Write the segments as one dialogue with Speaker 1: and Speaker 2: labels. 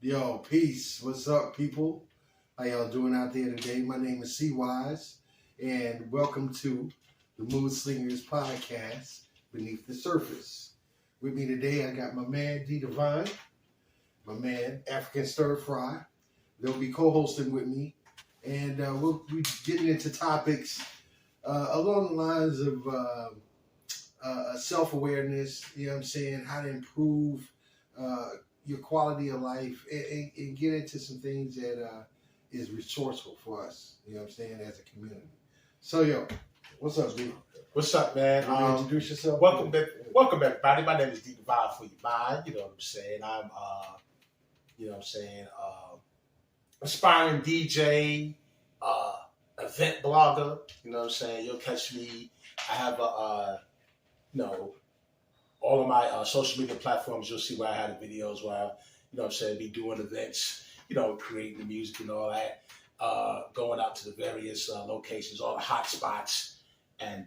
Speaker 1: Yo, peace. What's up, people? How y'all doing out there today? My name is C-Wyze, and welcome to the Moodslingers podcast, Beneath the Surface. With me today, I got my man, D Divine, my man, African Stir-Fry. They'll be co-hosting with me, and we'll be getting into topics along the lines of self-awareness, you know what I'm saying, how to improve your quality of life, and get into some things that is resourceful for us, you know what I'm saying, as a community. So, yo, what's up, D?
Speaker 2: What's up, man?
Speaker 1: Introduce yourself.
Speaker 2: Welcome, everybody. My name is D Divine for your mind. You know what I'm saying? I'm, aspiring DJ, event blogger. You know what I'm saying? You'll catch me. I have all of my social media platforms. You'll see where I have the videos where I, you know what I'm saying, be doing events, creating the music and all that, going out to the various locations, all the hot spots, and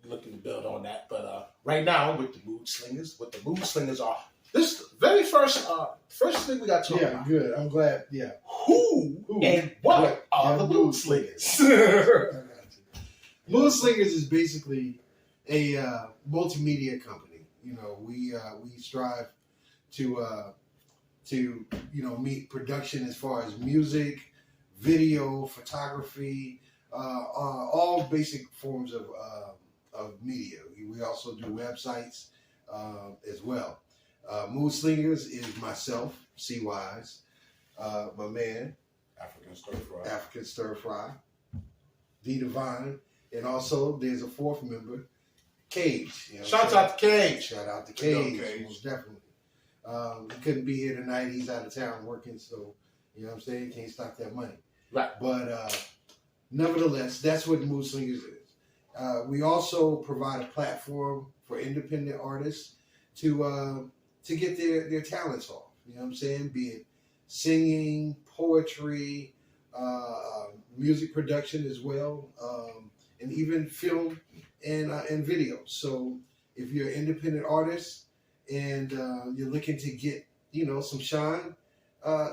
Speaker 2: looking to build on that. But right now, with the Moodslingers, this is the very first thing we got to talk about.
Speaker 1: Yeah, good. I'm glad. Yeah.
Speaker 2: Who and what are the Moodslingers?
Speaker 1: Moodslingers is basically a multimedia company. You know, we strive to meet production as far as music, video, photography, all basic forms of media. We also do websites as well. Moodslingers is myself, C-Wyze, my man, African Stir-Fry, D Divine, and also there's a fourth member, Cage. You know,
Speaker 2: Shout out to Cage.
Speaker 1: Shout out to Cage, most definitely. He couldn't be here tonight. He's out of town working, so you know what I'm saying. Can't stop that money.
Speaker 2: Right.
Speaker 1: But nevertheless, that's what Moodslingers is. We also provide a platform for independent artists to get their talents off. You know what I'm saying? Be it singing, poetry, music production as well, and even film and video. So if you're an independent artist and you're looking to get some shine,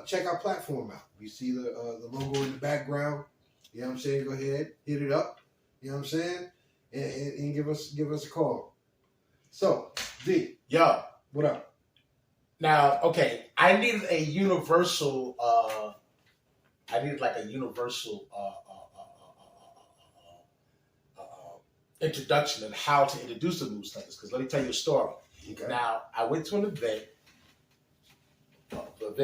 Speaker 1: check our platform out. You see the logo in the background. You know what I'm saying? Go ahead, hit it up. You know what I'm saying? And give us a call. So D,
Speaker 2: yo,
Speaker 1: what up?
Speaker 2: Now, okay, I needed a universal. Introduction and how to introduce the Moodslingers. Because let me tell you a story.
Speaker 1: Okay.
Speaker 2: Now, I went to an event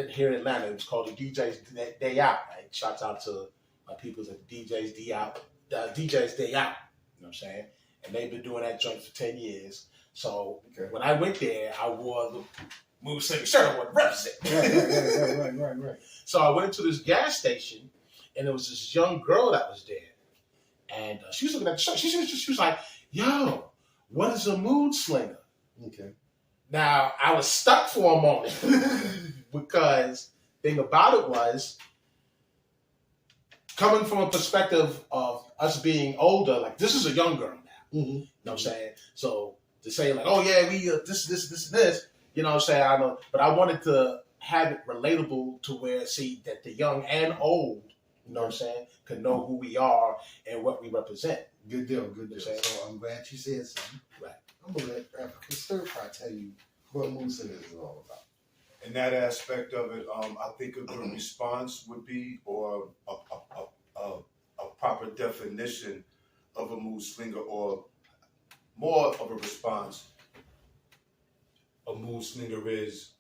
Speaker 2: here in Atlanta. It was called the DJ's Day Out. Right? Shouts out to my peoples at the DJ's Day Out. DJ's Day Out. You know what I'm saying? And they've been doing that joint for 10 years. So when I went there, I wore the Moodslinger shirt. I wanted to represent.
Speaker 1: Right.
Speaker 2: So I went into this gas station, and there was this young girl that was there. And she was looking at the shirt. She was like, yo, what is a Moodslinger?
Speaker 1: Okay. Now,
Speaker 2: I was stuck for a moment because the thing about it was, coming from a perspective of us being older, like this is a young girl now.
Speaker 1: Mm-hmm.
Speaker 2: You know what I'm saying? So to say like, oh yeah, we this, you know what I'm saying? I know, but I wanted to have it relatable to where that the young and old, you know what I'm saying, could know who we are and what we represent.
Speaker 1: Good deal. So I'm glad you said something.
Speaker 2: Right.
Speaker 1: I'm gonna let African Stir-Fry tell you what Moodslingers is all about.
Speaker 3: In that aspect of it, I think a good response would be, or a proper definition of a Moodslinger, or more of a response. A Moodslinger is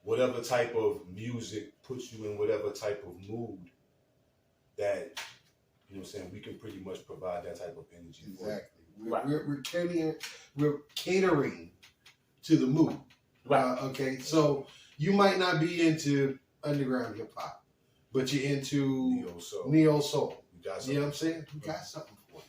Speaker 3: whatever type of music puts you in whatever type of mood that, you know what I'm saying, we can pretty much provide that type of energy.
Speaker 1: Exactly. We're catering to the mood.
Speaker 2: Right.
Speaker 1: Okay. So you might not be into underground hip hop, but you're into neo soul. You know what I'm saying? We got something for you.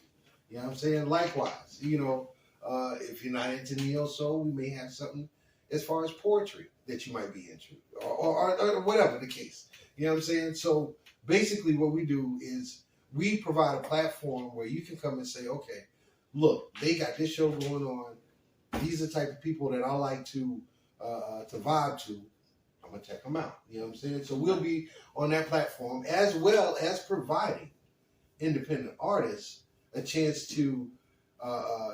Speaker 1: You know what I'm saying? Likewise, if you're not into neo soul, we may have something as far as poetry that you might be into, or whatever the case. You know what I'm saying? So basically, what we do is we provide a platform where you can come and say, okay, look, they got this show going on. These are the type of people that I like to vibe to. I'm I'm gonna check them out. You know what I'm saying? So we'll be on that platform as well as providing independent artists a chance to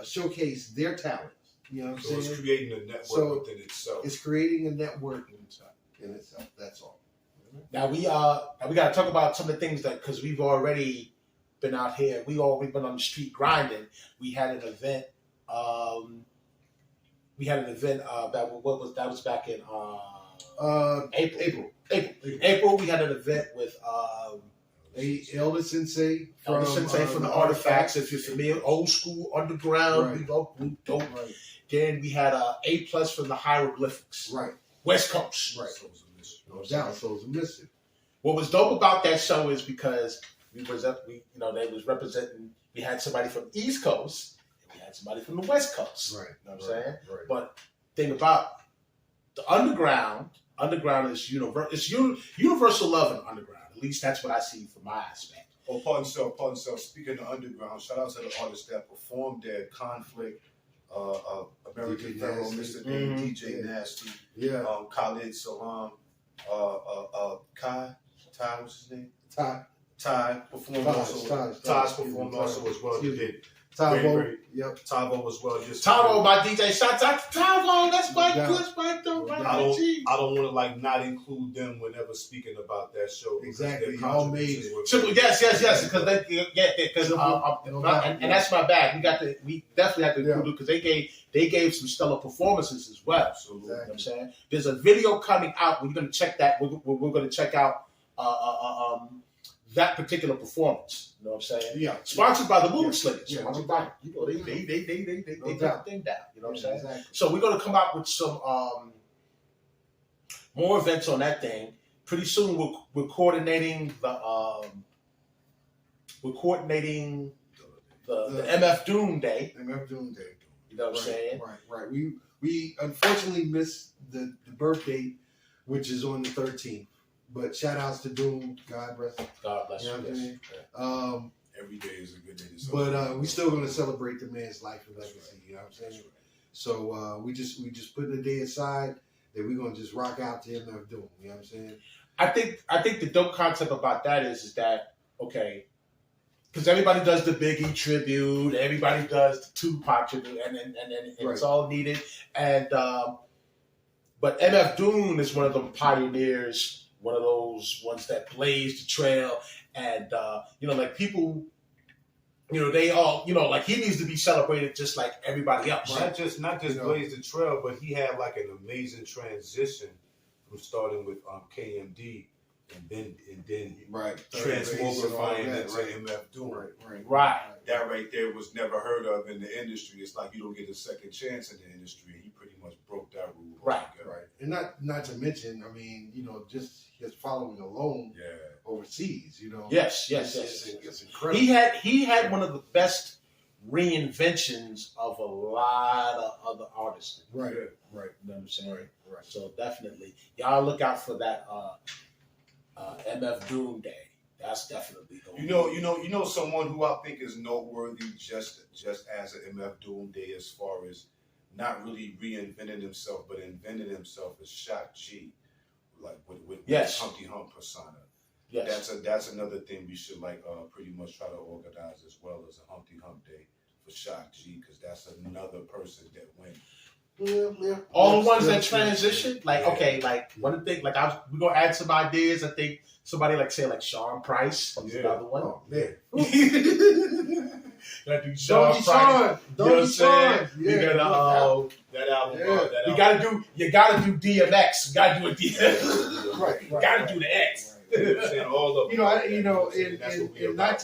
Speaker 1: showcase their talents. You know what I'm
Speaker 3: So
Speaker 1: saying?
Speaker 3: it's creating a network within itself.
Speaker 1: It's creating a network in itself. That's all.
Speaker 2: Now we got to talk about some of the things that, because we've already been out here. We've been on the street grinding. We had an event. That was back in April. April. We had an event with
Speaker 1: Elder Sensei
Speaker 2: from the Artifacts. If you're familiar, old school underground.
Speaker 1: Right.
Speaker 2: We go dope.
Speaker 1: Right.
Speaker 2: Then we had A+ from the Hieroglyphics.
Speaker 1: Right.
Speaker 2: West Coast.
Speaker 1: Right. No doubt. Souls of Mystery.
Speaker 2: What was dope about that show is because they was representing. We had somebody from the East Coast and we had somebody from the West Coast.
Speaker 1: Right.
Speaker 2: You know what I'm saying?
Speaker 1: Right.
Speaker 2: But thing about the underground is universal love in underground. At least that's what I see from my aspect.
Speaker 3: Oh, pardon self. Speaking of underground, shout out to the artists that performed there: Conflict, American
Speaker 1: DJ
Speaker 3: Pharaoh,
Speaker 1: Nasty.
Speaker 3: Mr. Dave, DJ Nasty, Khalid Salam, Ty, what's his name? Ty performed also. Ty's performed also as well. He did.
Speaker 1: Tavo,
Speaker 3: Tavo as well.
Speaker 2: Tavo, my DJ. Shout out to Tavo. That's my good, my dope.
Speaker 3: I don't want to not include them whenever speaking about that show.
Speaker 1: Exactly. Y'all made it.
Speaker 2: Yes. Because and that's my bad. We definitely have to include it because they gave some stellar performances as well.
Speaker 3: Absolutely.
Speaker 2: You know what I'm saying? There's a video coming out. We're going to check that. We're going to check out that particular performance. You know what I'm saying?
Speaker 1: Yeah.
Speaker 2: Sponsored by the Moodslingers.
Speaker 1: Yeah.
Speaker 2: Sponsored by, they put the thing down. You know what I'm saying?
Speaker 1: Exactly.
Speaker 2: So we're going to come out with some more events on that thing. Pretty soon we're coordinating the MF Doom Day.
Speaker 1: MF Doom Day.
Speaker 2: You know what I'm saying?
Speaker 1: Right. We unfortunately missed the birth date, which is on the 13th. But shout outs to Doom. God bless.
Speaker 2: God bless
Speaker 1: you. Know what I'm saying?
Speaker 3: Every day is a good day to celebrate.
Speaker 1: But we still going to celebrate the man's life and legacy. Right. You know what I'm saying? Right. So we just put a day aside that we're going to just rock out to MF Doom. You know what I'm saying?
Speaker 2: I think the dope concept about that is that, okay, because everybody does the Biggie tribute, everybody does the Tupac tribute, and it's all needed. And but MF Doom is one of them pioneers. One of those ones that blazed the trail, and like people, they all, like he needs to be celebrated just like everybody else.
Speaker 3: Not just blazed the trail, but he had like an amazing transition from starting with KMD and then transmogrifying that to MF Doom.
Speaker 2: Right.
Speaker 3: That right there was never heard of in the industry. It's like you don't get a second chance in the industry. He pretty much broke that rule.
Speaker 1: Right. And not to mention, I mean, just his following alone overseas,
Speaker 2: Yes.
Speaker 1: It's incredible.
Speaker 2: He had one of the best reinventions of a lot of other artists.
Speaker 1: Right.
Speaker 2: You know what I'm saying? Right. So definitely, y'all look out for that MF Doom Day. That's definitely going.
Speaker 3: You know someone who I think is noteworthy just as an MF Doom Day as far as not really reinventing himself, but inventing himself is Shock G, like with Humpty Hump persona.
Speaker 2: Yes.
Speaker 3: That's another thing we should pretty much try to organize as well as a Humpty Hump Day for Shock G, because that's another person that went.
Speaker 1: Yeah.
Speaker 2: All the ones that transition, one thing, we're gonna add some ideas. I think somebody like Sean Price is another one.
Speaker 1: Oh man.
Speaker 2: Gotta do Sean Price.
Speaker 1: Donkey Sean.
Speaker 2: You gotta
Speaker 3: that album.
Speaker 2: You gotta do DMX. You gotta do a DMX.
Speaker 1: Right.
Speaker 2: Gotta do the X.
Speaker 3: All of
Speaker 1: and not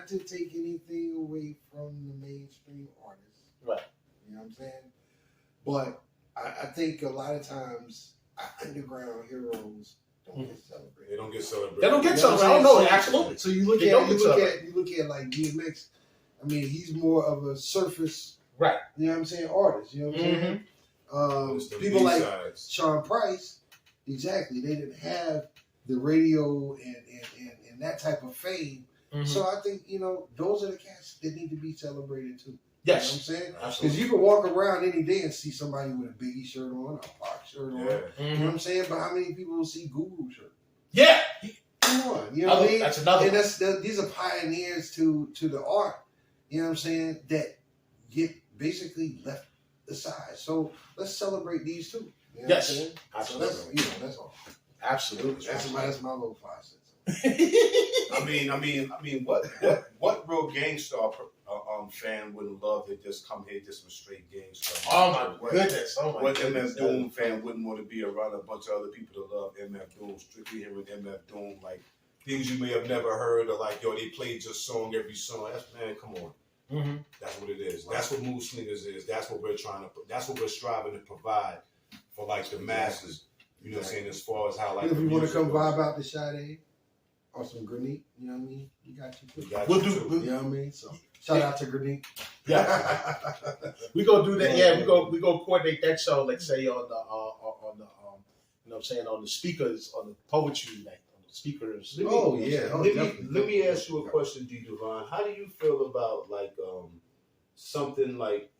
Speaker 1: to take anything away from the mainstream artists.
Speaker 2: Right.
Speaker 1: You know what I'm saying? But I think a lot of times underground heroes don't get celebrated.
Speaker 3: They don't get celebrated.
Speaker 2: They don't get celebrated. I don't know. Absolutely.
Speaker 1: So you look at like DMX. I mean, he's more of a surface,
Speaker 2: right?
Speaker 1: You know what I'm saying? Artist. You know what I'm saying? People like Sean Price, exactly. They didn't have the radio and that type of fame. So I think those are the cats that need to be celebrated too.
Speaker 2: Yes.
Speaker 1: You know what I'm saying? Because
Speaker 2: Absolutely.
Speaker 1: you can walk around any day and see somebody with a Biggie shirt on, a Pac shirt on.
Speaker 3: Yeah.
Speaker 1: You know what I'm saying? But how many people will see Guru shirt?
Speaker 2: Yeah.
Speaker 1: Come on, you know what I mean?
Speaker 2: That's another.
Speaker 1: And these are pioneers to the art. You know what I'm saying? That get basically left aside. So let's celebrate these too. You know
Speaker 2: Yes,
Speaker 1: what I'm saying?
Speaker 2: absolutely.
Speaker 1: So that's all.
Speaker 2: Absolutely.
Speaker 1: That's my little 5 cents.
Speaker 3: I mean, what real GameStar fan wouldn't love to just come here just with straight GameStar?
Speaker 2: Oh my goodness! Oh my
Speaker 3: What
Speaker 2: goodness!
Speaker 3: MF Doom fan wouldn't want to be around a bunch of other people that love MF Doom, strictly hearing MF Doom, like things you may have never heard, or like, yo, they played your song every song. That's, man, come on.
Speaker 2: Mm-hmm.
Speaker 3: That's what it is. That's what Moodslingers is. That's what we're trying to. That's what we're striving to provide for like the masses. You know what I'm saying? As far as how like,
Speaker 1: If you want to come
Speaker 3: goes.
Speaker 1: vibe out the Sade or some Granique, you know what I mean? You got you.
Speaker 3: We got
Speaker 2: We'll
Speaker 3: you
Speaker 2: do-
Speaker 3: too.
Speaker 2: we'll-
Speaker 1: You know what I mean? So shout out to Granique.
Speaker 2: Yeah, we gonna do that. Yeah, we go coordinate that show. Like say on the you know what I'm saying, on the speakers, on the poetry night, on the speakers.
Speaker 1: Oh yeah. Oh,
Speaker 3: Let me ask you a question, D Divine. How do you feel about like something like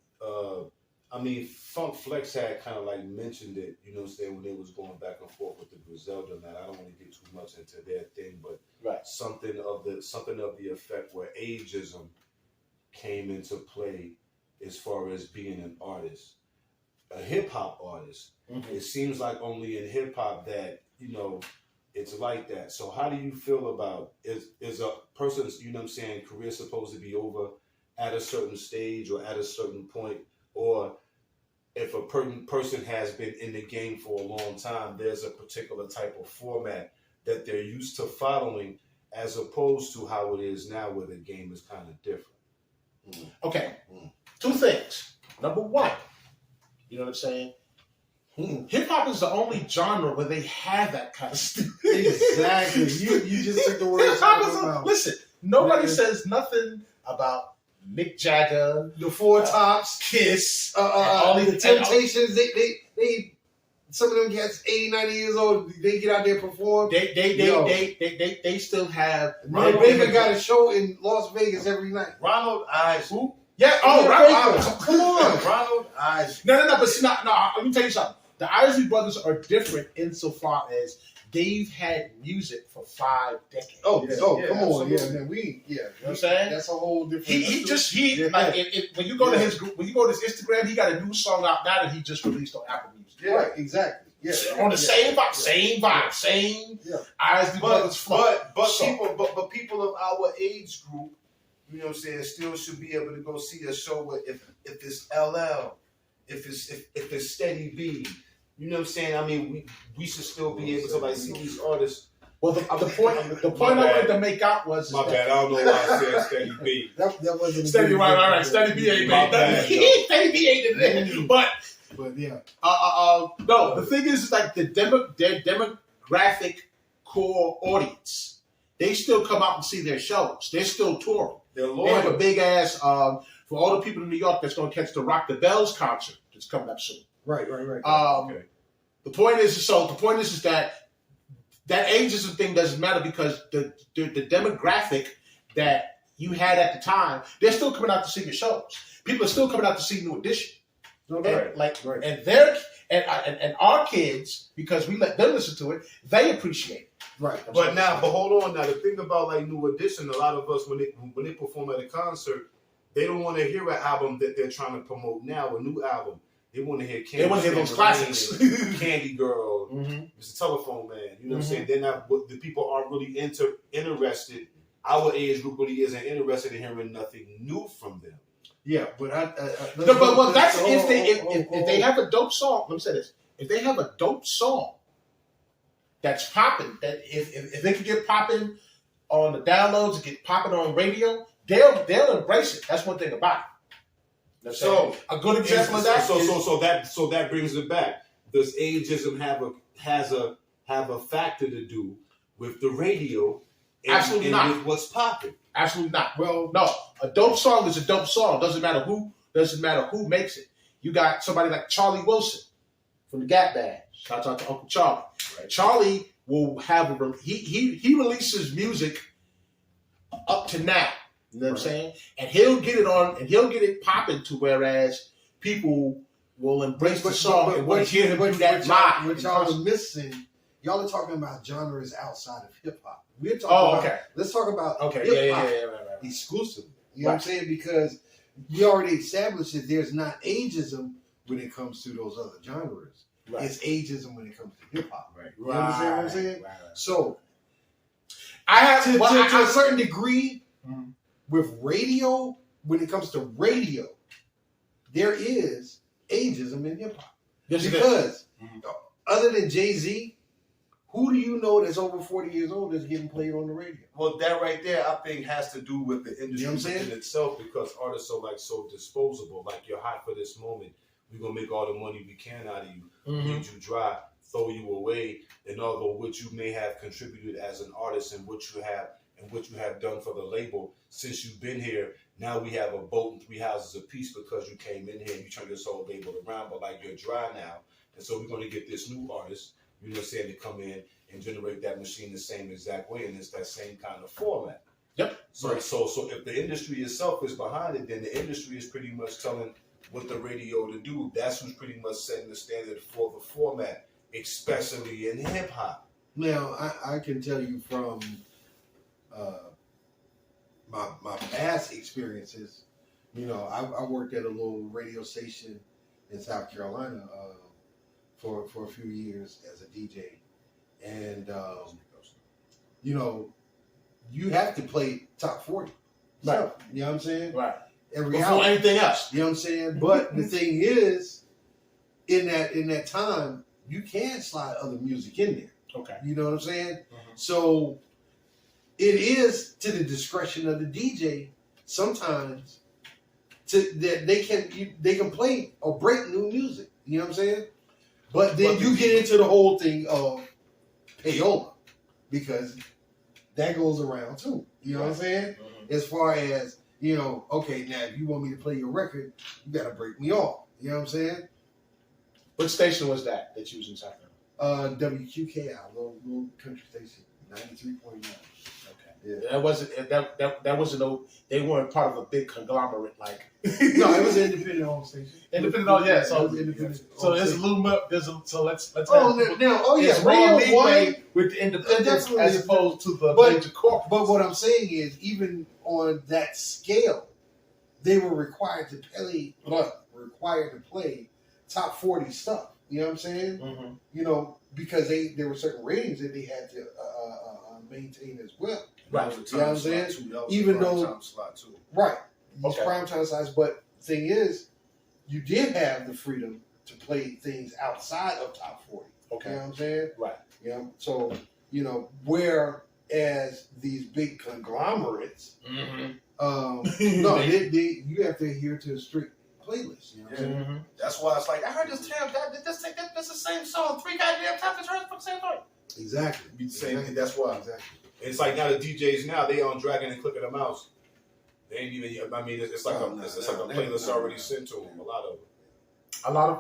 Speaker 3: I mean, Funk Flex had kind of like mentioned it, you know what I'm saying, when they was going back and forth with the Griselda, man. I don't want to get too much into their thing, but
Speaker 2: Right.
Speaker 3: something of the effect where ageism came into play as far as being an artist, a hip hop artist.
Speaker 2: Mm-hmm.
Speaker 3: It seems like only in hip hop that, you know, it's like that. So how do you feel about is a person's, you know what I'm saying, career supposed to be over at a certain stage or at a certain point, or if a person has been in the game for a long time, there's a particular type of format that they're used to following, as opposed to how it is now, where the game is kind of different.
Speaker 2: Okay, two things. Number one, you know what I'm saying? Hip hop is the only genre where they have that kind of stuff.
Speaker 1: Exactly. You just took the words
Speaker 2: Hip
Speaker 1: out
Speaker 2: hop
Speaker 1: of
Speaker 2: is
Speaker 1: my mouth.
Speaker 2: listen. Nobody
Speaker 1: Yeah.
Speaker 2: says nothing about Mick Jagger,
Speaker 1: The Four Tops,
Speaker 2: Kiss,
Speaker 1: all
Speaker 2: these-
Speaker 1: the Temptations. They some of them gets 80, 90 years old. They get out there and perform.
Speaker 2: They still have.
Speaker 1: Ronald Baker got a show in Las Vegas every night.
Speaker 3: Ronald Eyes.
Speaker 2: Who? Yeah. Oh,
Speaker 1: Ronald
Speaker 2: right.
Speaker 1: Baker. Come on.
Speaker 3: Ronald Eyes.
Speaker 2: No. But see, no. Let me tell you something. The Isley Brothers are different insofar as they've had music for 5 decades.
Speaker 1: Oh,
Speaker 3: Yeah,
Speaker 1: come on.
Speaker 3: absolutely.
Speaker 1: Yeah, man.
Speaker 2: You know what I'm saying?
Speaker 1: That's a whole different.
Speaker 2: He like when you go to his group, when you go to his Instagram, he got a new song out now that he just released on Apple Music.
Speaker 1: Yeah, right, exactly. Yeah,
Speaker 2: On the same vibe, same
Speaker 1: Yeah.
Speaker 2: Isley Brothers flow.
Speaker 3: But people of our age group, you know what I'm saying, still should be able to go see a show with if it's LL, if it's Steady B. You know what I'm saying? I mean, we should still be able to like see these artists.
Speaker 2: Well, the point I wanted to make out was
Speaker 3: My bad. I don't know why I said Steady B.
Speaker 1: That wasn't
Speaker 2: Steady, right. Steady B ain't
Speaker 3: My
Speaker 2: made
Speaker 3: bad,
Speaker 2: nothing.
Speaker 3: yo.
Speaker 2: Steady B ain't in there.
Speaker 1: But yeah,
Speaker 2: No, the thing is like their demographic core audience. They still come out and see their shows. They're still touring.
Speaker 3: They're
Speaker 2: They have a
Speaker 3: loyal.
Speaker 2: big ass for all the people in New York that's going to catch the Rock the Bells concert that's coming up soon.
Speaker 1: right.
Speaker 3: Okay.
Speaker 2: The point is that ageism thing doesn't matter because the demographic that you had at the time, they're still coming out to see your shows. People are still coming out to see New Edition. And our kids, because we let them listen to it, they appreciate it.
Speaker 1: Right.
Speaker 3: But hold on. Now the thing about like New Edition, a lot of us when they perform at a concert, they don't want to hear an album that they're trying to promote now, a new album. They want to hear Candy.
Speaker 2: They want to hear those classics.
Speaker 3: Candy Girl,
Speaker 2: Mm-hmm.
Speaker 3: Mr. Telephone Man. You know what I'm saying? They're not. The people aren't really interested. Our age group really isn't interested in hearing nothing new from them.
Speaker 1: Yeah, but
Speaker 2: that's if they have a dope song. Let me say this: if they have a dope song that's popping, that if they can get popping on the downloads and get popping on radio, they'll embrace it. That's one thing about it. So a good example of that.
Speaker 3: So that brings it back. Does ageism have a factor to do with the radio?
Speaker 2: Absolutely not.
Speaker 3: With what's popping?
Speaker 2: Absolutely not.
Speaker 1: Well,
Speaker 2: No, a dope song is a dope song. Doesn't matter who makes it. You got somebody like Charlie Wilson from the Gap Band. Shout out to Uncle Charlie.
Speaker 3: Right.
Speaker 2: Charlie will have he releases music up to now. You know what I'm saying? And he'll get it on, and he'll get it popping to whereas people will embrace the song and want to hear him do that live.
Speaker 1: What y'all are missing, y'all are talking about genres outside of hip hop. We're talking about, let's talk about hip hop
Speaker 2: right.
Speaker 1: exclusively. You know what I'm saying? Because we already established that there's not ageism when it comes to those other genres. Right. It's ageism when it comes to hip hop.
Speaker 2: Right.
Speaker 1: You understand what I'm saying? Right. So,
Speaker 2: I have
Speaker 1: to a certain degree with radio, when it comes to radio, there is ageism in hip hop.
Speaker 2: Yes,
Speaker 1: because other than Jay-Z, who do you know that's over 40 years old that's getting played on the radio?
Speaker 3: Well, that right there, I think, has to do with the industry
Speaker 1: you know what I'm saying?
Speaker 3: in itself, because artists are like so disposable. Like, you're hot for this moment. We're gonna make all the money we can out of you, leave you dry, throw you away, and although what you may have contributed as an artist and what you have done for the label since you've been here, now we have a boat and 3 houses apiece because you came in here and you turned this whole label around, but like you're dry now, and so we're gonna get this new artist, you know what I'm saying, to come in and generate that machine the same exact way, and it's that same kind of format.
Speaker 2: Yep.
Speaker 3: So if the industry itself is behind it, then the industry is pretty much telling what the radio to do. That's who's pretty much setting the standard for the format, especially in hip hop.
Speaker 1: Now, I can tell you from my past experiences, you know, I worked at a little radio station in South Carolina for a few years as a DJ, and you know, you have to play top 40.
Speaker 2: Right.
Speaker 1: So, you know what I'm saying?
Speaker 2: Right.
Speaker 1: Before
Speaker 2: anything else.
Speaker 1: You know what I'm saying? But the thing is, in that time, you can slide other music in there.
Speaker 2: Okay.
Speaker 1: You know what I'm saying? So it is to the discretion of the DJ sometimes that they can play or break new music. You know what I'm saying? But then you get into the whole thing of payola, because that goes around too. You know what I'm saying? As far as, you know, okay, now if you want me to play your record, you got to break me off. You know what I'm saying?
Speaker 2: What station was that you was in South Carolina?
Speaker 1: WQKI, little country station, 93.9.
Speaker 2: Okay.
Speaker 1: Yeah.
Speaker 2: That wasn't no. They weren't part of a big conglomerate like.
Speaker 1: No, it was an independent home station.
Speaker 2: Independent, oh yeah. So
Speaker 1: independent.
Speaker 2: So there's a little bit. So let's.
Speaker 1: It's
Speaker 2: radio
Speaker 1: Radio One
Speaker 2: with the independents
Speaker 1: definitely
Speaker 2: as opposed to the major corporate.
Speaker 1: But what I'm saying is, even on that scale, they were required to play top 40 stuff. You know what I'm saying? You know, because there were certain ratings that they had to maintain as well.
Speaker 2: Right.
Speaker 1: You know what I'm saying? Even though, right, these prime time slots. But the thing is, you did have the freedom to play things outside of top 40.
Speaker 2: Okay.
Speaker 1: You know what I'm saying?
Speaker 2: Right.
Speaker 1: You know, so, you know, whereas these big conglomerates, no, you have to adhere to a strict playlist. You know what I'm saying?
Speaker 3: That's why it's like, I heard this jam, that's the same song 3 goddamn times, it's heard the same song.
Speaker 1: Exactly.
Speaker 3: Be the same thing. That's why.
Speaker 1: Exactly.
Speaker 3: It's like now the DJs now, they on dragging and clicking the mouse. They ain't even. I mean, it's like a playlist already sent to them. A lot of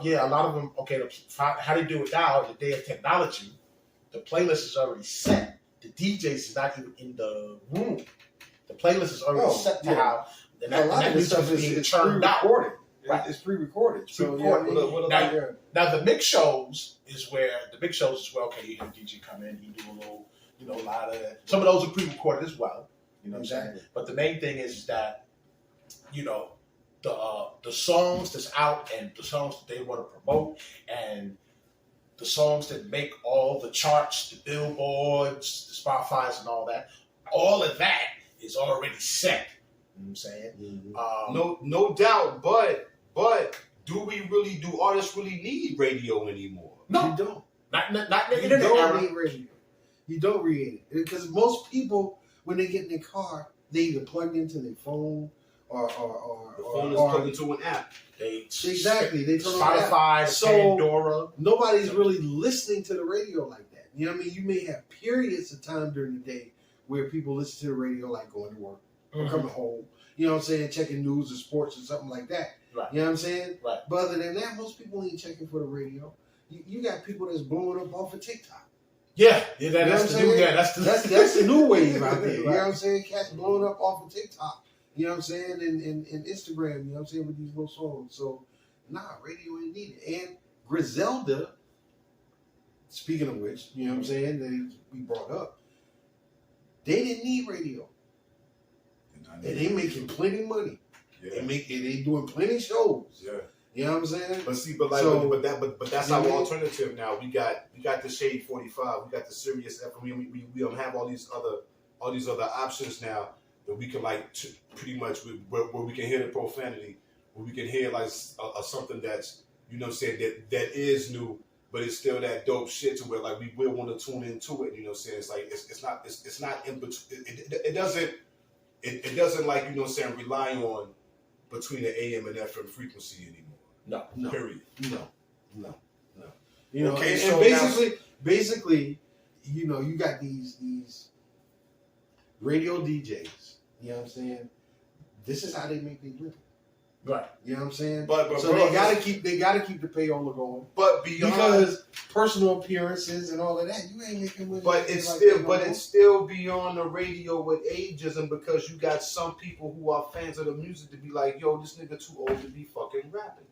Speaker 3: them. Okay, how they do it now? The day of technology, the playlist is already set. The DJs is not even in the room. The playlist is already set to how.
Speaker 1: A lot of this stuff is pre-recorded. Right. It's pre-recorded. So
Speaker 2: now the mix shows is where okay, you have DJ come in, he do a little, you know, a lot of that. Some of those are pre-recorded as well. You know what I'm saying? But the main thing is that, you know, the songs that's out and the songs that they want to promote and the songs that make all the charts, the billboards, the Spotify's and all of that is already set. You know what I'm saying?
Speaker 3: No doubt, but do artists really need radio anymore?
Speaker 2: No,
Speaker 1: you don't.
Speaker 2: Not
Speaker 1: You don't need radio. You don't read it. Because most people, when they get in their car, they either plug into their phone or
Speaker 3: the phone is plugged into an app.
Speaker 1: They turn on
Speaker 2: Spotify, Pandora.
Speaker 1: Nobody's really listening to the radio like that. You know what I mean? You may have periods of time during the day where people listen to the radio, like going to work or coming home. You know what I'm saying? Checking news or sports or something like that.
Speaker 2: Right.
Speaker 1: You know what I'm saying?
Speaker 2: Right.
Speaker 1: But other than that, most people ain't checking for the radio. You got people that's blowing up off of TikTok.
Speaker 2: That's the new wave out there.
Speaker 1: You know what I'm saying? Cats blowing up off of TikTok. You know what I'm saying? And Instagram, you know what I'm saying, with these little songs. So, radio ain't needed. And Griselda, speaking of which, you know what I'm saying, that we brought up, they didn't need radio. And they making plenty money.
Speaker 3: Yeah.
Speaker 1: They doing plenty shows.
Speaker 3: Yeah.
Speaker 1: You know what I'm saying?
Speaker 3: But that's our alternative now. We got the Shade 45. We got the Sirius FM. We don't have all these other options now that we can pretty much where we can hear the profanity, where we can hear something that's, you know what I'm saying, that is new, but it's still that dope shit to where we will want to tune into it. You know what I'm saying? It's like it's not in between. It doesn't you know what I'm saying, rely on between the AM and FM frequency anymore.
Speaker 1: No.
Speaker 3: Period.
Speaker 1: No. You know,
Speaker 3: Okay,
Speaker 1: and
Speaker 3: so
Speaker 1: basically, you know, you got these radio DJs. You know what I'm saying? This is how they make their living.
Speaker 2: Right.
Speaker 1: You know what I'm saying?
Speaker 3: But
Speaker 1: so
Speaker 3: bro,
Speaker 1: they gotta keep the payola going.
Speaker 3: But beyond,
Speaker 1: because personal appearances and all of that, you ain't making money.
Speaker 3: But it's still beyond the radio with ageism, because you got some people who are fans of the music to be like, yo, this nigga too old to be fucking rapping.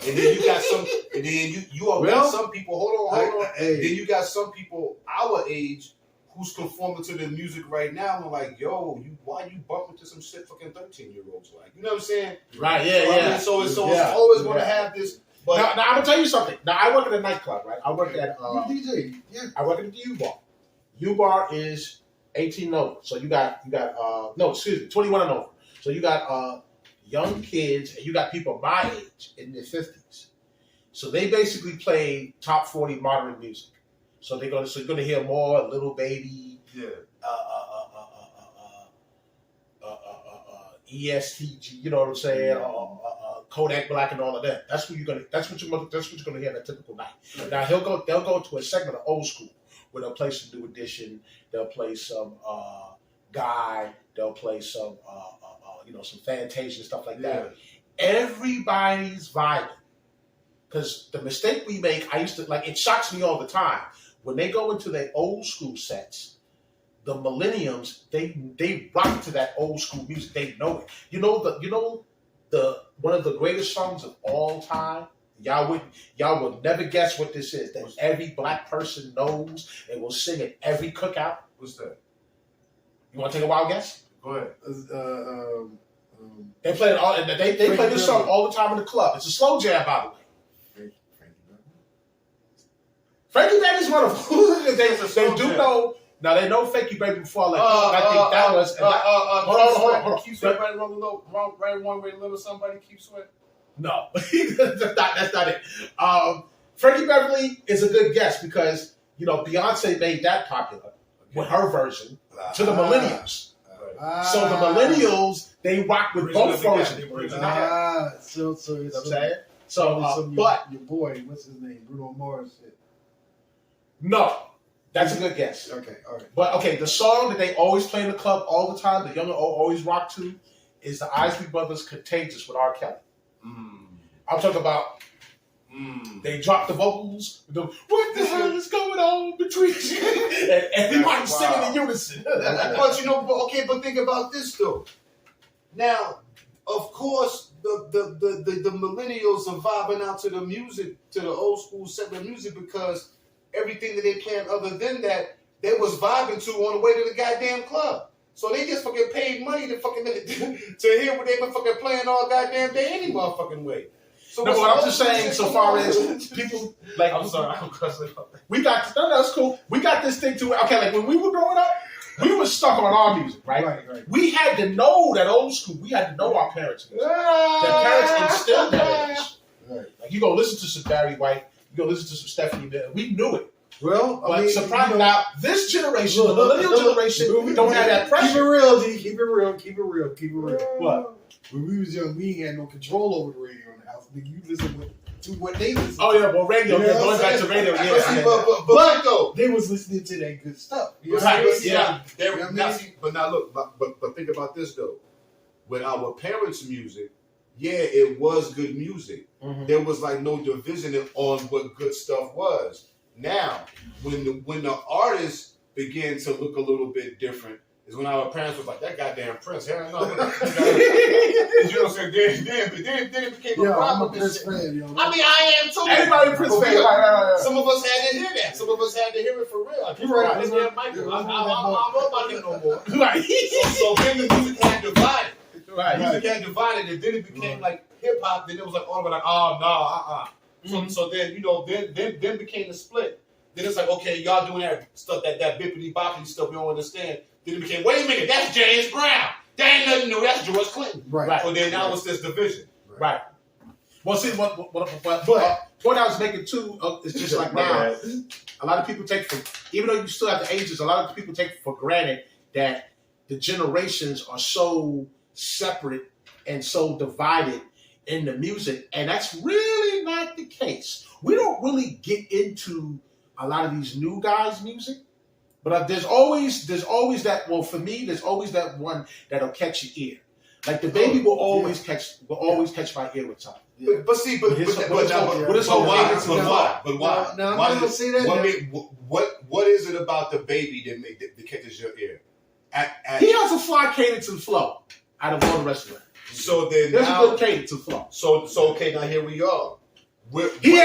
Speaker 3: And then you got some, and then got some people. Hold on. Then you got some people our age who's conforming to the music right now and like, yo, why you bumping to some shit fucking 13-year-olds like? You know what I'm saying?
Speaker 2: Right. Yeah.
Speaker 3: I mean, so it's always going to have this. But
Speaker 2: now I'm gonna tell you something. Now I work at a nightclub, right? I work at
Speaker 1: DJ. Yeah.
Speaker 2: I work at the U-Bar. U-Bar is 18 and over. So you got 21 and over. So you got young kids, and you got people my age in their 50s. So they basically play top 40 modern music. So you're gonna hear more Little Baby, ESTG, you know what I'm saying? Kodak Black and all of that. That's what you're gonna hear on a typical night. Now they'll go to a segment of old school where they'll play some New Edition, they'll play some Guy, they'll play some some Fantasia, stuff like that. Everybody's vibing. Because the mistake we make, it shocks me all the time. When they go into their old school sets, the millenniums, they rock to that old school music. They know it. You know the one of the greatest songs of all time. Y'all would never guess what this is. That every black person knows and will sing at every cookout.
Speaker 3: What's that?
Speaker 2: You want to take a wild guess?
Speaker 3: Go ahead.
Speaker 2: They play it all. They play this song all the time in the club. It's a slow jam, by the way. Frankie Baby's one of them. They do know. Now they know Frankie Baby before. I think that was. Hold on.
Speaker 3: Keep sweat right one way to live with somebody. Keep sweat.
Speaker 2: No, that's not it. Frankie Beverly is a good guess because Beyonce made that popular with her version to the millennials. So the millennials, they rock with both versions.
Speaker 1: So you know what I'm
Speaker 2: saying? So, but
Speaker 1: your boy, what's his name? Bruno Mars.
Speaker 2: No, that's a good guess.
Speaker 1: Okay, all right.
Speaker 2: But okay, the song that they always play in the club all the time, the young always rock to, is the Isley Brothers' "Contagious" with R. Kelly. I'm talking about. They drop the vocals. What the hell is going on between you? And everybody's singing in unison.
Speaker 3: But think about this though. Now, of course, the millennials are vibing out to the music, to the old school segment music, because everything that they playing other than that, they was vibing to on the way to the goddamn club. So they just fucking paid money to fucking to hear what they been fucking playing all goddamn day any motherfucking way. So
Speaker 2: no, but I'm just saying, so far as people like,
Speaker 3: I'm sorry, I'm cussing.
Speaker 2: We got that's cool. We got this thing to okay. Like when we were growing up, we were stuck on our music, right?
Speaker 1: Right.
Speaker 2: We had to know that old school. We had to know our parents. Their parents instilled that in us.
Speaker 1: Right.
Speaker 2: Like you go listen to some Barry White, you go listen to some Stephanie Miller. We knew it.
Speaker 1: Well,
Speaker 2: but surprisingly, now this generation, the millennial generation, don't have that pressure.
Speaker 1: Keep it real, D. Keep it real.
Speaker 2: What?
Speaker 1: When we was young, we ain't had no control over the radio in the house. Nigga, you listen to what they listen to.
Speaker 2: Oh yeah, well radio, going back to radio, yeah.
Speaker 1: But though, they was listening to that good stuff.
Speaker 3: But now look, but think about this though. With our parents' music, yeah, it was good music. Mm-hmm. There was like no division on what good stuff was. Now, when the artists began to look a little bit different, is when our parents was like, that goddamn Prince, hell no. You know what I'm saying? Then it became a problem.
Speaker 1: I'm a Prince fan, yo.
Speaker 3: I mean, I am too.
Speaker 2: Everybody Prince fan. Right.
Speaker 3: Some of us had to hear that. Some of us had to hear it for real. I don't know about him no more.
Speaker 2: Right.
Speaker 3: So then the music had divided.
Speaker 2: Right.
Speaker 3: Music had divided, and then it became like hip hop. Then it was like, So then, you know, then became a split. Then it's like, okay, y'all doing that stuff, that bippity boppity stuff we don't understand. Then it became, wait a minute, that's James Brown. That ain't nothing new. That's George Clinton.
Speaker 1: Right.
Speaker 3: So then now it's this division.
Speaker 2: Right. Well, see, what point I was making too is just like now, a lot of people take even though you still have the ages, a lot of people take for granted that the generations are so separate and so divided in the music, and that's really not the case. We don't really get into a lot of these new guys' music, but there's always that. Well, for me, there's always that one that'll catch your ear. Like the baby will always catch my ear with time.
Speaker 3: Yeah. But why?
Speaker 1: No, I'm not gonna say that.
Speaker 3: What is it about the baby that catches your ear?
Speaker 2: He has a fly cadence and flow out of all the rest of it.
Speaker 3: So then
Speaker 2: there's a good cadence and flow.
Speaker 3: So okay, now here we are.
Speaker 2: He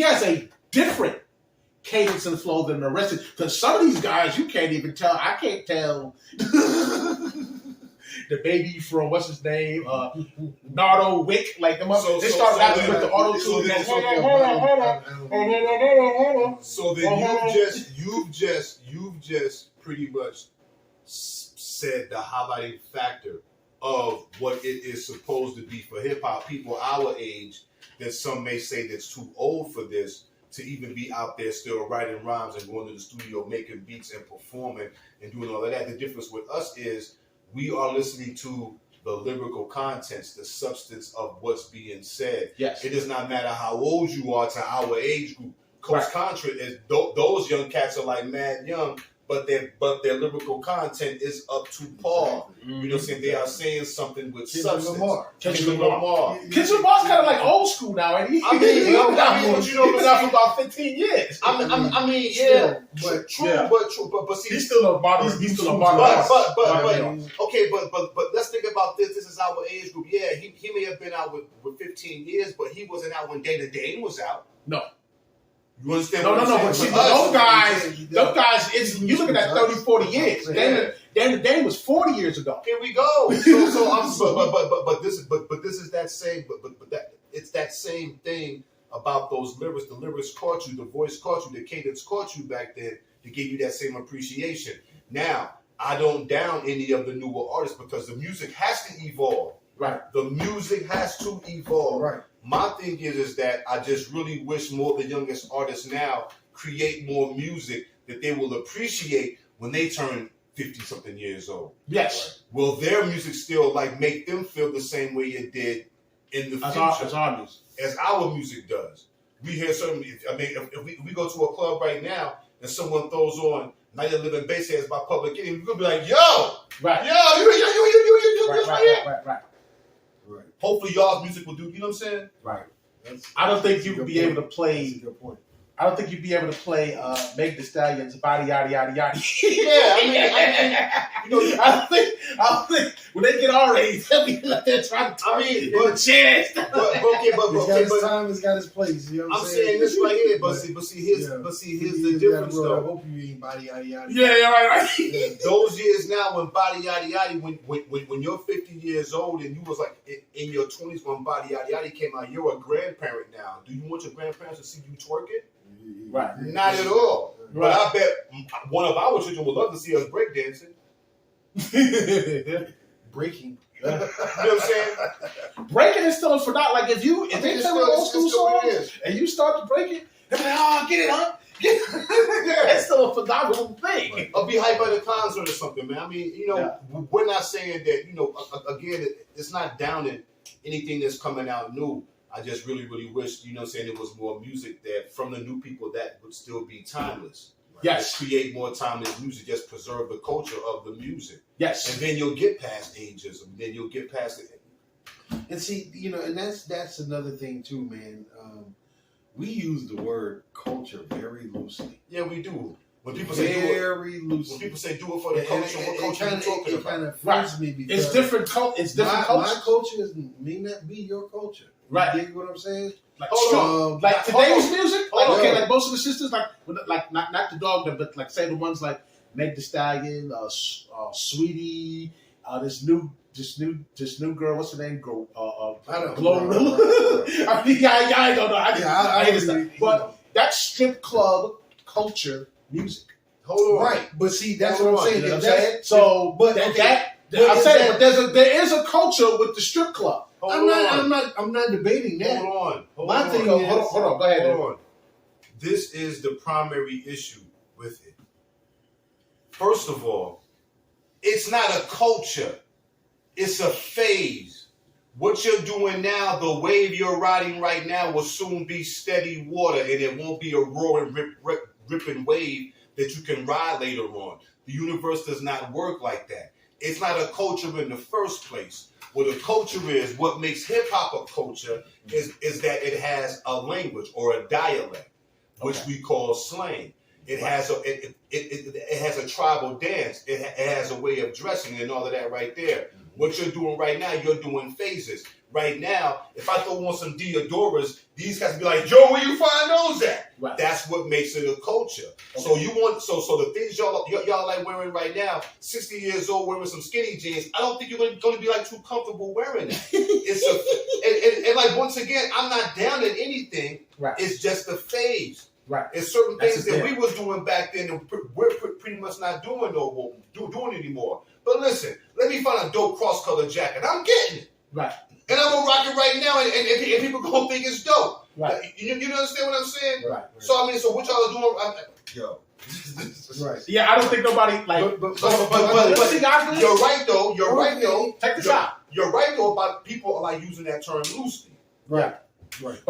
Speaker 2: has a different cadence and flow than the rest of it. Because some of these guys you can't even tell. I can't tell the baby from what's his name, Nardo Wick, like them. They start rapping with the auto tune.
Speaker 3: So then you've just pretty much said the highlighting factor of what it is supposed to be for hip hop people our age. That some may say that's too old for this to even be out there still writing rhymes and going to the studio making beats and performing and doing all of that. The difference with us is we are listening to the lyrical contents, the substance of what's being said.
Speaker 2: Yes.
Speaker 3: It does not matter how old you are to our age group. Coach Contra is those young cats are like mad young, but their lyrical content is up to par. You know what I'm saying? They are saying something with substance. Kendrick Lamar.
Speaker 2: Kendrick Lamar's kind of like old school now, ain't he?
Speaker 3: But you know what I'm
Speaker 2: saying? For about 15 years.
Speaker 3: I mean, yeah, but see,
Speaker 2: he's still a modern. He's still a modern.
Speaker 3: But let's think about this. This is our age group. Yeah, he may have been out with 15 years, but he wasn't out when Dana Dane was out.
Speaker 2: No.
Speaker 3: You understand?
Speaker 2: No. But see, those guys, you're looking at 30, 40 years. Dana was 40 years ago.
Speaker 3: Here we go. But this is that same. But it's that same thing about those lyrics. The lyrics caught you. The voice caught you. The cadence caught you back then to give you that same appreciation. Now, I don't down any of the newer artists because the music has to evolve.
Speaker 2: Right.
Speaker 3: The music has to evolve.
Speaker 1: Right.
Speaker 3: My thing is that I just really wish more of the youngest artists now create more music that they will appreciate when they turn 50-something years old.
Speaker 2: Yes.
Speaker 3: Will their music still make them feel the same way it did in the future? As our music does. We hear certain. I mean, if we go to a club right now and someone throws on "Night of the Living Bassheads" by Public Enemy, we're gonna be like, "Yo,
Speaker 2: right,
Speaker 3: you right." Hopefully, y'all's music will do. You know what I'm saying?
Speaker 2: Right. I don't think you would be able to play.
Speaker 1: That's a good point.
Speaker 2: I don't think you'd be able to play Meg Thee Stallion's Body Yada Yada Yada.
Speaker 3: Yeah, I mean,
Speaker 2: I don't think when they get our age, they'll be like they're trying to but
Speaker 1: he's got his time, he's got his place. You know what I'm
Speaker 3: saying this right here, but see, here's the difference though.
Speaker 1: I hope you ain't Body Yada Yada.
Speaker 2: Yeah, right.
Speaker 3: Those years now when Body Yada Yada, when you're 50 years old and you was like in your 20s when Body Yada Yada came out, you're a grandparent now. Do you want your grandparents to see you twerking?
Speaker 2: Right.
Speaker 3: Not at all. Right. But I bet one of our children would love to see us breakdancing.
Speaker 1: Breaking.
Speaker 3: You know what I'm saying?
Speaker 2: Breaking is still for not like if they play an old school song and you start to break it, they're like, oh, get it, huh? It's still a phenomenal thing.
Speaker 3: Right. I'll be hyped at a concert or something, man. I mean, we're not saying that, again, it's not downing anything that's coming out new. I just really, really wish, there was more music that from the new people that would still be timeless. Right?
Speaker 2: Yes.
Speaker 3: Just create more timeless music, just preserve the culture of the music.
Speaker 2: Yes. And
Speaker 3: then you'll get past ageism. Then you'll get past it.
Speaker 1: And see, and that's another thing too, man. We use the word culture very loosely.
Speaker 3: Yeah, we do. When people say do it,
Speaker 1: Very loosely.
Speaker 3: when people say do it for the culture, what culture are you talking
Speaker 1: It
Speaker 3: about?
Speaker 1: kind of frees me because
Speaker 2: It's different. It's different
Speaker 1: my
Speaker 2: culture.
Speaker 1: culture may not be your culture.
Speaker 2: Right.
Speaker 1: You get what I'm saying?
Speaker 2: Like,
Speaker 3: Hold on.
Speaker 2: like
Speaker 3: Hold
Speaker 2: today's
Speaker 3: on.
Speaker 2: music,
Speaker 3: Hold
Speaker 2: like okay,
Speaker 1: on.
Speaker 2: like most of the sisters, like not to dog them, but like say the ones like Meg Thee Stallion, Sweetie, this new girl, what's her name?
Speaker 1: I don't
Speaker 2: Glorilla.
Speaker 1: know.
Speaker 2: I mean, I don't know. I hate this
Speaker 1: really-
Speaker 2: stuff. But that's strip club culture music.
Speaker 3: Hold on.
Speaker 1: Right, but see, that's
Speaker 3: Hold
Speaker 1: what I'm
Speaker 3: on,
Speaker 1: saying.
Speaker 2: You know what I'm
Speaker 1: That's-
Speaker 2: saying? So,
Speaker 1: but
Speaker 2: that,
Speaker 1: okay,
Speaker 2: that
Speaker 1: but
Speaker 2: I'm
Speaker 1: is
Speaker 2: saying,
Speaker 1: that-
Speaker 2: but there is a culture with the strip club.
Speaker 1: I'm not debating that.
Speaker 3: Hold on. Hold
Speaker 1: My
Speaker 3: on.
Speaker 1: thing
Speaker 2: Hold
Speaker 1: is-
Speaker 2: on, hold on, go ahead.
Speaker 3: Hold on. This is the primary issue with it. First of all, it's not a culture. It's a phase. What you're doing now, the wave you're riding right now, will soon be steady water, and it won't be a roaring, ripping wave that you can ride later on. The universe does not work like that. It's not a culture in the first place. What a culture is, what makes hip hop a culture, is that it has a language or a dialect, which we call slang. It has a tribal dance. It has a way of dressing and all of that right there. What you're doing right now, you're doing phases. Right now, if I throw on some Diodoras, these guys be like, "Yo, where you find those at?"
Speaker 2: Right.
Speaker 3: That's what makes it a culture.
Speaker 2: Okay.
Speaker 3: So you want so the things y'all like wearing right now, 60 years old wearing some skinny jeans. I don't think you're going to be like too comfortable wearing that. And like once again, I'm not down at anything.
Speaker 2: Right.
Speaker 3: It's just a phase.
Speaker 2: Right.
Speaker 3: It's certain
Speaker 2: That's
Speaker 3: things
Speaker 2: it
Speaker 3: that
Speaker 2: there.
Speaker 3: we was doing back then that we're pretty much not doing doing anymore. But listen, let me find a dope cross-color jacket. I'm getting it.
Speaker 2: Right.
Speaker 3: And I'm gonna rock it right now, and people gonna think it's dope.
Speaker 2: Right.
Speaker 3: You understand what I'm saying?
Speaker 2: Right.
Speaker 3: So I mean, so what y'all are doing? Yo,
Speaker 1: Right.
Speaker 2: Yeah, I don't think nobody like.
Speaker 3: But
Speaker 2: See, guys,
Speaker 3: you're right though. You're right though.
Speaker 2: Take the shot.
Speaker 3: You're right though about people like using that term loosely.
Speaker 1: Right. Right.
Speaker 2: But